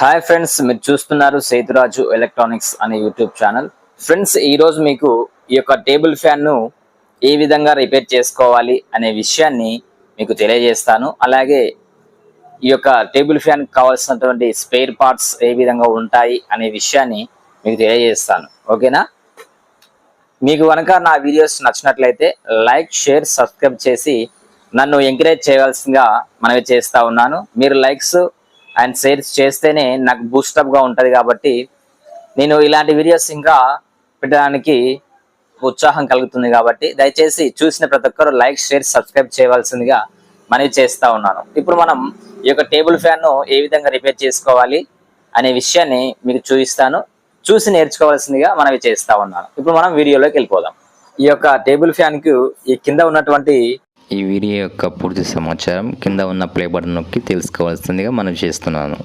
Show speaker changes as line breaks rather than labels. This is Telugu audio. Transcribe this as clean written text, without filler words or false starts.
హాయ్ ఫ్రెండ్స్, మీరు చూస్తున్నారు సేతురాజు ఎలక్ట్రానిక్స్ అనే యూట్యూబ్ ఛానల్. ఫ్రెండ్స్, ఈరోజు మీకు ఈ యొక్క టేబుల్ ఫ్యాన్ను ఏ విధంగా రిపేర్ చేసుకోవాలి అనే విషయాన్ని మీకు తెలియజేస్తాను. అలాగే ఈ యొక్క టేబుల్ ఫ్యాన్ కావాల్సినటువంటి స్పేర్ పార్ట్స్ ఏ విధంగా ఉంటాయి అనే విషయాన్ని మీకు తెలియజేస్తాను. ఓకేనా? మీకు కనుక నా వీడియోస్ నచ్చినట్లయితే లైక్, షేర్, సబ్స్క్రైబ్ చేసి నన్ను ఎంకరేజ్ చేయవలసిందిగా మనవి చేస్తూ ఉన్నాను. మీరు లైక్స్ అండ్ షేర్స్ చేస్తేనే నాకు బూస్టప్గా ఉంటుంది, కాబట్టి నేను ఇలాంటి వీడియోస్ ఇంకా పెట్టడానికి ఉత్సాహం కలుగుతుంది. కాబట్టి దయచేసి చూసిన ప్రతి ఒక్కరు లైక్, షేర్, సబ్స్క్రైబ్ చేయవలసిందిగా మనవి చేస్తూ ఉన్నాను. ఇప్పుడు మనం ఈ యొక్క టేబుల్ ఫ్యాన్ను ఏ విధంగా రిపేర్ చేసుకోవాలి అనే విషయాన్ని మీకు చూపిస్తాను. చూసి నేర్చుకోవాల్సిందిగా మనవి చేస్తూ ఉన్నాను. ఇప్పుడు మనం వీడియోలోకి వెళ్ళిపోదాం. ఈ యొక్క టేబుల్ ఫ్యాన్కు ఈ కింద ఉన్నటువంటి
ఈ వీడియో యొక్క పూర్తి సమాచారం కింద ఉన్న ప్లే బటన్ నొక్కి తెలుసుకోవాల్సిందిగా మనం చేస్తున్నాను.